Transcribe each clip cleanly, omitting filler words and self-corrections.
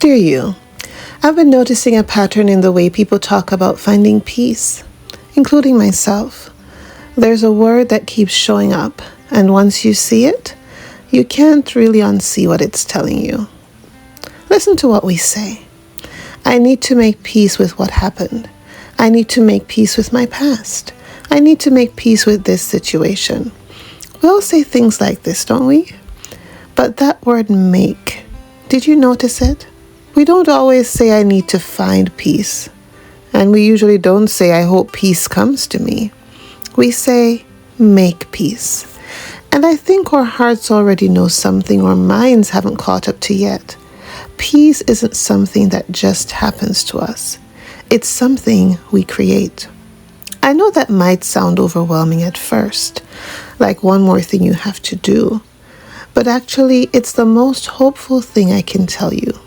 Dear you, I've been noticing a pattern in the way people talk about finding peace, including myself. There's a word that keeps showing up, and once you see it, you can't really unsee what it's telling you. Listen to what we say. I need to make peace with what happened. I need to make peace with my past. I need to make peace with this situation. We all say things like this, don't we? But that word make, did you notice it? We don't always say I need to find peace. And we usually don't say I hope peace comes to me. We say make peace. And I think our hearts already know something our minds haven't caught up to yet. Peace isn't something that just happens to us. It's something we create. I know that might sound overwhelming at first, like one more thing you have to do. But actually, it's the most hopeful thing I can tell you.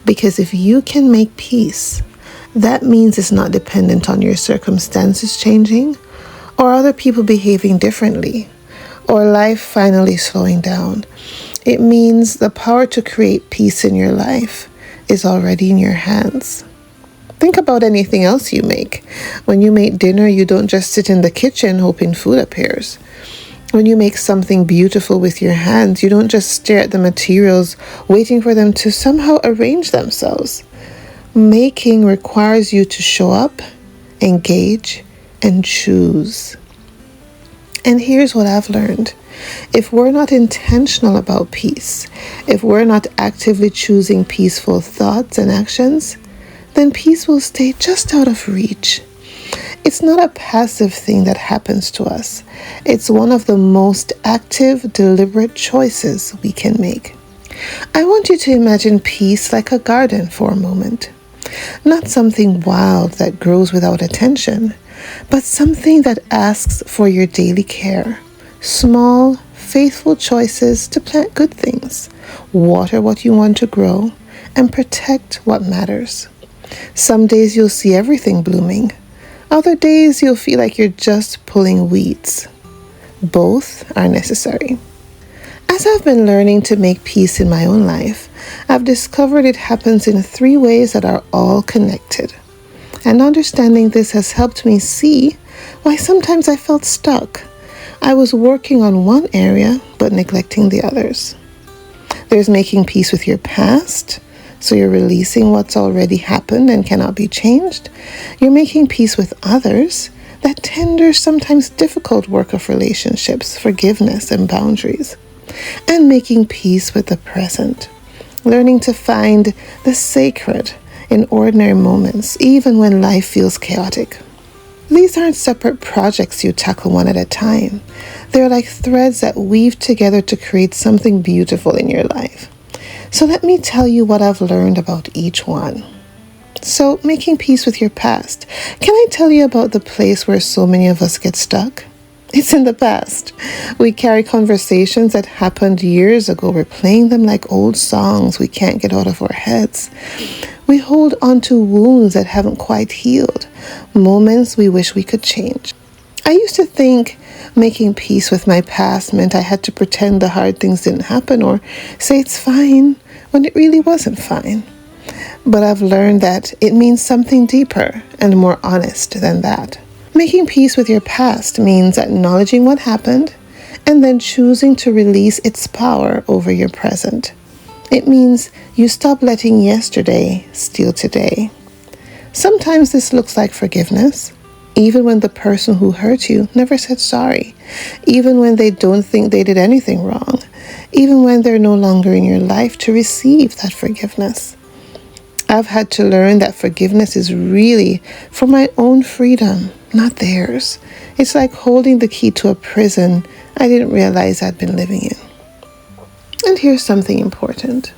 Because if you can make peace, that means it's not dependent on your circumstances changing, or other people behaving differently, or life finally slowing down. It means the power to create peace in your life is already in your hands. Think about anything else you make. When you make dinner, you don't just sit in the kitchen hoping food appears. When you make something beautiful with your hands, you don't just stare at the materials waiting for them to somehow arrange themselves. Making requires you to show up, engage, and choose. And here's what I've learned. If we're not intentional about peace, if we're not actively choosing peaceful thoughts and actions, then peace will stay just out of reach. It's not a passive thing that happens to us. It's one of the most active, deliberate choices we can make. I want you to imagine peace like a garden for a moment. Not something wild that grows without attention, but something that asks for your daily care. Small, faithful choices to plant good things, water what you want to grow, and protect what matters. Some days you'll see everything blooming. Other days you'll feel like you're just pulling weeds. Both are necessary. As I've been learning to make peace in my own life, I've discovered it happens in 3 ways that are all connected. And understanding this has helped me see why sometimes I felt stuck. I was working on one area but neglecting the others. There's making peace with your past. So you're releasing what's already happened and cannot be changed. You're making peace with others. That tender, sometimes difficult work of relationships, forgiveness, and boundaries. And making peace with the present. Learning to find the sacred in ordinary moments, even when life feels chaotic. These aren't separate projects you tackle one at a time. They're like threads that weave together to create something beautiful in your life. So let me tell you what I've learned about each one. So, making peace with your past. Can I tell you about the place where so many of us get stuck? It's in the past. We carry conversations that happened years ago. We're playing them like old songs we can't get out of our heads. We hold on to wounds that haven't quite healed, moments we wish we could change. I used to think making peace with my past meant I had to pretend the hard things didn't happen or say it's fine when it really wasn't fine. But I've learned that it means something deeper and more honest than that. Making peace with your past means acknowledging what happened and then choosing to release its power over your present. It means you stop letting yesterday steal today. Sometimes this looks like forgiveness. Even when the person who hurt you never said sorry, even when they don't think they did anything wrong, even when they're no longer in your life to receive that forgiveness. I've had to learn that forgiveness is really for my own freedom, not theirs. It's like holding the key to a prison I didn't realize I'd been living in. And here's something important.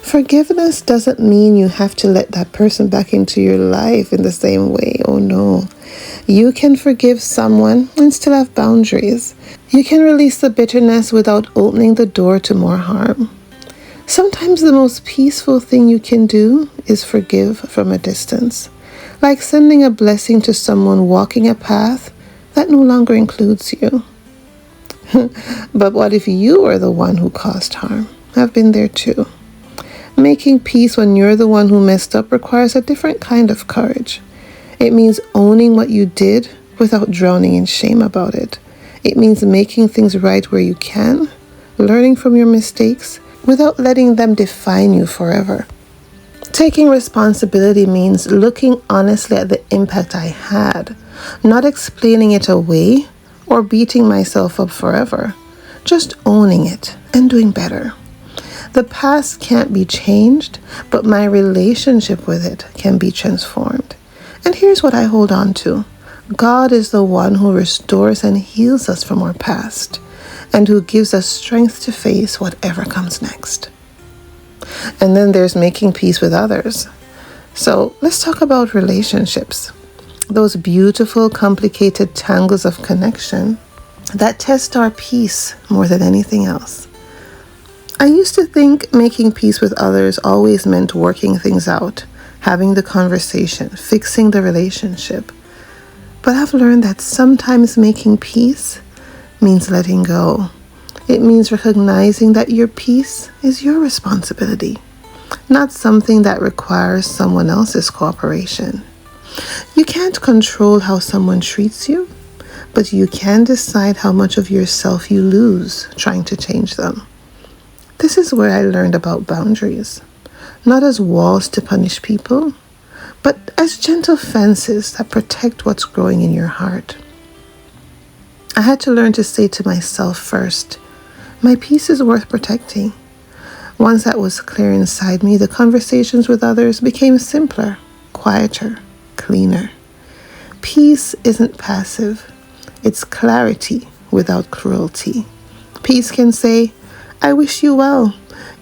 Forgiveness doesn't mean you have to let that person back into your life in the same way. Oh no. You can forgive someone and still have boundaries. You can release the bitterness without opening the door to more harm. Sometimes the most peaceful thing you can do is forgive from a distance. Like sending a blessing to someone walking a path that no longer includes you. But what if you were the one who caused harm? I've been there too. Making peace when you're the one who messed up requires a different kind of courage. It means owning what you did without drowning in shame about it. It means making things right where you can, learning from your mistakes without letting them define you forever. Taking responsibility means looking honestly at the impact I had, not explaining it away or beating myself up forever, just owning it and doing better. The past can't be changed, but my relationship with it can be transformed. And here's what I hold on to. God is the one who restores and heals us from our past, and who gives us strength to face whatever comes next. And then there's making peace with others. So let's talk about relationships. Those beautiful, complicated tangles of connection that test our peace more than anything else. I used to think making peace with others always meant working things out, having the conversation, fixing the relationship. But I've learned that sometimes making peace means letting go. It means recognizing that your peace is your responsibility, not something that requires someone else's cooperation. You can't control how someone treats you, but you can decide how much of yourself you lose trying to change them. This is where I learned about boundaries, not as walls to punish people, but as gentle fences that protect what's growing in your heart. I had to learn to say to myself first, my peace is worth protecting. Once that was clear inside me, the conversations with others became simpler, quieter, cleaner. Peace isn't passive. It's clarity without cruelty. Peace can say, I wish you well,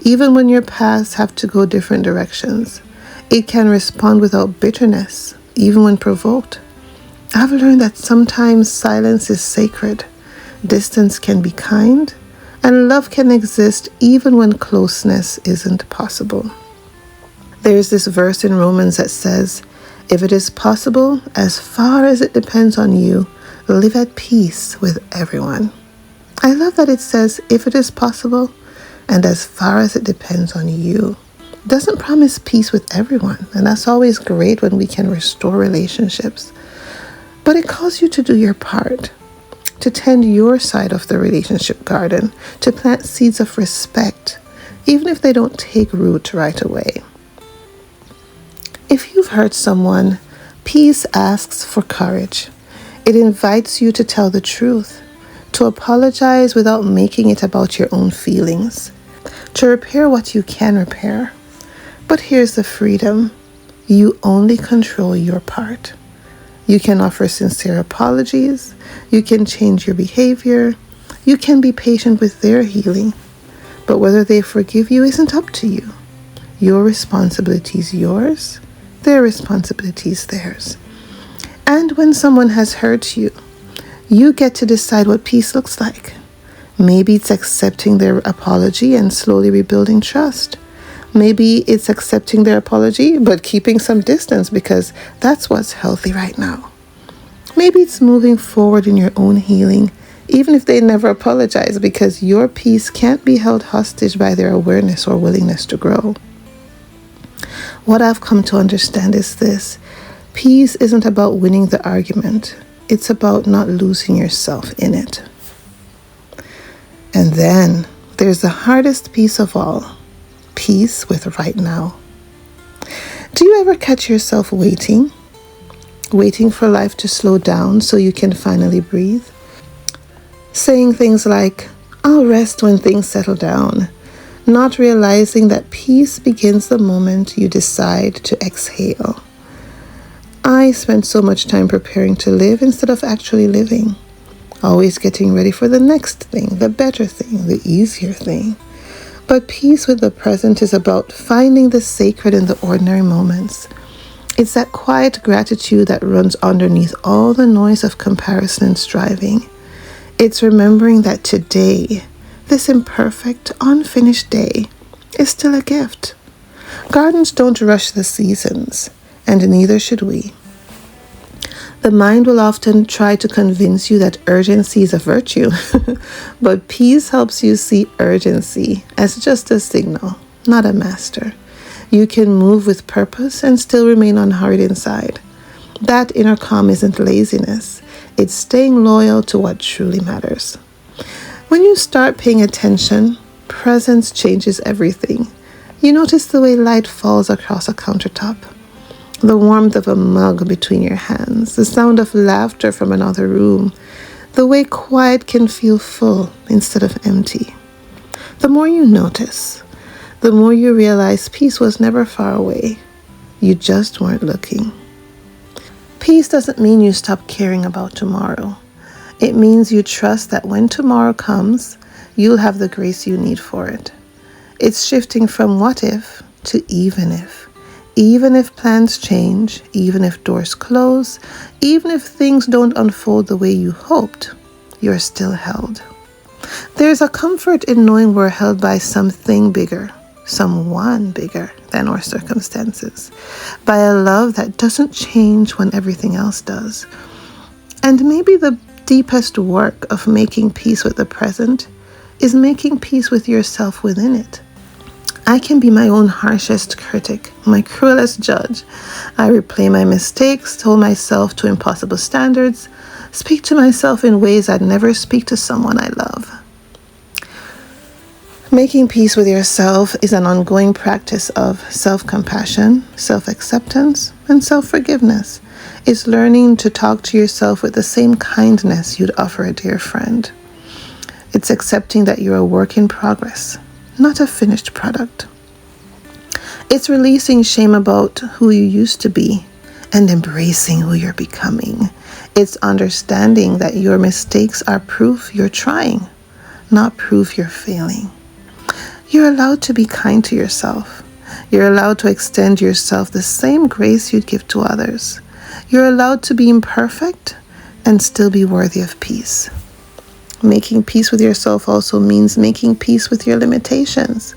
even when your paths have to go different directions. It can respond without bitterness, even when provoked. I've learned that sometimes silence is sacred, distance can be kind, and love can exist even when closeness isn't possible. There's this verse in Romans that says, if it is possible, as far as it depends on you, live at peace with everyone. I love that it says, if it is possible, and as far as it depends on you. It doesn't promise peace with everyone, and that's always great when we can restore relationships. But it calls you to do your part, to tend your side of the relationship garden, to plant seeds of respect, even if they don't take root right away. If you've hurt someone, peace asks for courage. It invites you to tell the truth, to apologize without making it about your own feelings, to repair what you can repair. But here's the freedom. You only control your part. You can offer sincere apologies. You can change your behavior. You can be patient with their healing. But whether they forgive you isn't up to you. Your responsibility is yours. Their responsibility is theirs. And when someone has hurt you, you get to decide what peace looks like. Maybe it's accepting their apology and slowly rebuilding trust. Maybe it's accepting their apology, but keeping some distance because that's what's healthy right now. Maybe it's moving forward in your own healing, even if they never apologize, because your peace can't be held hostage by their awareness or willingness to grow. What I've come to understand is this. Peace isn't about winning the argument. It's about not losing yourself in it. And then there's the hardest piece of all. Peace with right now. Do you ever catch yourself waiting for life to slow down so you can finally breathe? Saying things like, I'll rest when things settle down, not realizing that peace begins the moment you decide to exhale. I spent so much time preparing to live instead of actually living, always getting ready for the next thing, the better thing, the easier thing. But peace with the present is about finding the sacred in the ordinary moments. It's that quiet gratitude that runs underneath all the noise of comparison and striving. It's remembering that today, this imperfect, unfinished day, is still a gift. Gardens don't rush the seasons, and neither should we. The mind will often try to convince you that urgency is a virtue, but peace helps you see urgency as just a signal, not a master. You can move with purpose and still remain unhurried inside. That inner calm isn't laziness. It's staying loyal to what truly matters. When you start paying attention, presence changes everything. You notice the way light falls across a countertop, the warmth of a mug between your hands, the sound of laughter from another room, the way quiet can feel full instead of empty. The more you notice, the more you realize peace was never far away. You just weren't looking. Peace doesn't mean you stop caring about tomorrow. It means you trust that when tomorrow comes, you'll have the grace you need for it. It's shifting from what if to even if. Even if plans change, even if doors close, even if things don't unfold the way you hoped, you're still held. There's a comfort in knowing we're held by something bigger, someone bigger than our circumstances, by a love that doesn't change when everything else does. And maybe the deepest work of making peace with the present is making peace with yourself within it. I can be my own harshest critic, my cruelest judge. I replay my mistakes, hold myself to impossible standards, speak to myself in ways I'd never speak to someone I love. Making peace with yourself is an ongoing practice of self-compassion, self-acceptance, and self-forgiveness. It's learning to talk to yourself with the same kindness you'd offer a dear friend. It's accepting that you're a work in progress, not a finished product. It's releasing shame about who you used to be and embracing who you're becoming. It's understanding that your mistakes are proof you're trying, not proof you're failing. You're allowed to be kind to yourself. You're allowed to extend yourself the same grace you'd give to others. You're allowed to be imperfect and still be worthy of peace. Making peace with yourself also means making peace with your limitations.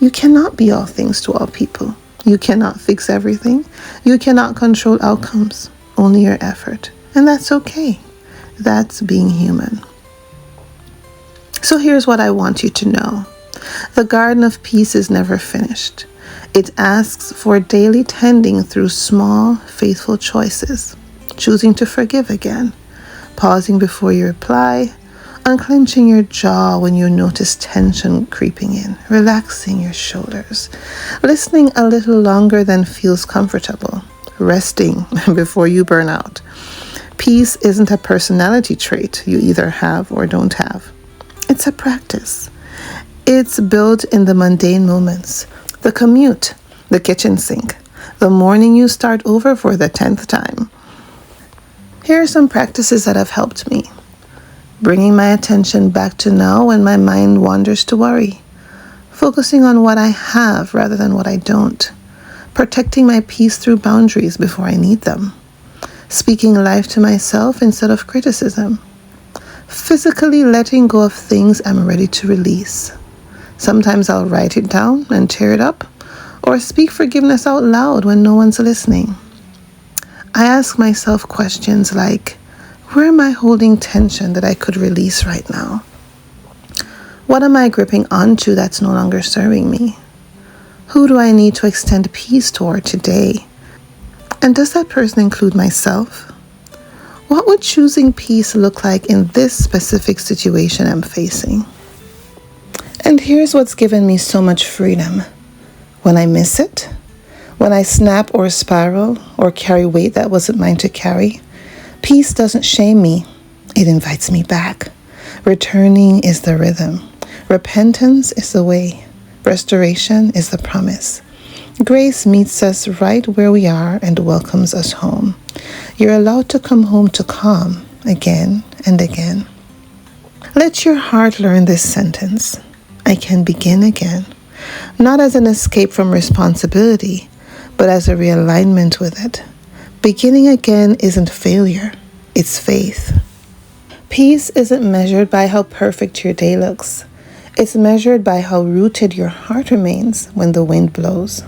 You cannot be all things to all people. You cannot fix everything. You cannot control outcomes, only your effort. And that's okay. That's being human. So here's what I want you to know. The garden of peace is never finished. It asks for daily tending through small, faithful choices. Choosing to forgive again. Pausing before you reply. Unclenching your jaw when you notice tension creeping in. Relaxing your shoulders. Listening a little longer than feels comfortable. Resting before you burn out. Peace isn't a personality trait you either have or don't have. It's a practice. It's built in the mundane moments, the commute, the kitchen sink, the morning you start over for the 10th time. Here are some practices that have helped me. Bringing my attention back to now when my mind wanders to worry. Focusing on what I have rather than what I don't. Protecting my peace through boundaries before I need them. Speaking life to myself instead of criticism. Physically letting go of things I'm ready to release. Sometimes I'll write it down and tear it up, or speak forgiveness out loud when no one's listening. I ask myself questions like, where am I holding tension that I could release right now? What am I gripping onto that's no longer serving me? Who do I need to extend peace toward today? And does that person include myself? What would choosing peace look like in this specific situation I'm facing? And here's what's given me so much freedom. When I miss it, when I snap or spiral or carry weight that wasn't mine to carry, peace doesn't shame me. It invites me back. Returning is the rhythm. Repentance is the way. Restoration is the promise. Grace meets us right where we are and welcomes us home. You're allowed to come home to calm again and again. Let your heart learn this sentence. I can begin again, not as an escape from responsibility, but as a realignment with it. Beginning again isn't failure, it's faith. Peace isn't measured by how perfect your day looks. It's measured by how rooted your heart remains when the wind blows.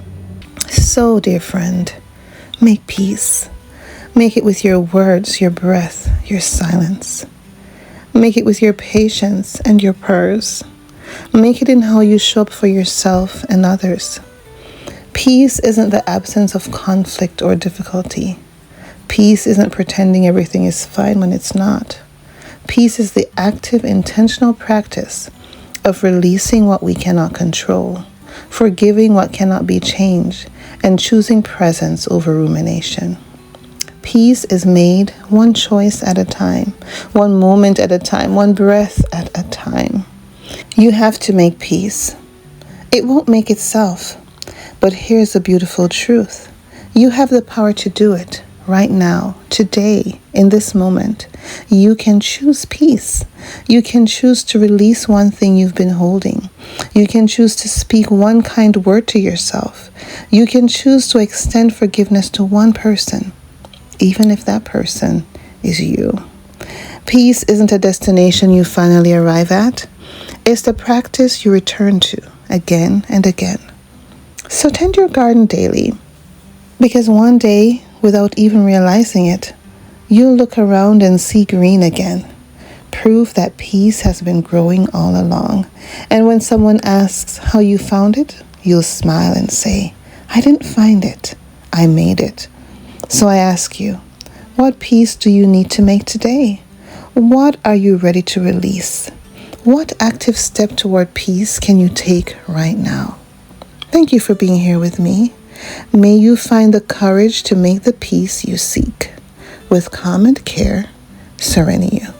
So, dear friend, make peace. Make it with your words, your breath, your silence. Make it with your patience and your purrs. Make it in how you show up for yourself and others. Peace isn't the absence of conflict or difficulty. Peace isn't pretending everything is fine when it's not. Peace is the active, intentional practice of releasing what we cannot control, forgiving what cannot be changed, and choosing presence over rumination. Peace is made one choice at a time, one moment at a time, one breath at a time. You have to make peace. It won't make itself. But here's the beautiful truth. You have the power to do it right now, today, in this moment. You can choose peace. You can choose to release one thing you've been holding. You can choose to speak one kind word to yourself. You can choose to extend forgiveness to one person, even if that person is you. Peace isn't a destination you finally arrive at. It's the practice you return to again and again. So tend your garden daily, because one day, without even realizing it, you'll look around and see green again. Proof that peace has been growing all along. And when someone asks how you found it, you'll smile and say, I didn't find it, I made it. So I ask you, what peace do you need to make today? What are you ready to release? What active step toward peace can you take right now? Thank you for being here with me. May you find the courage to make the peace you seek. With calm and care, Sereniyu.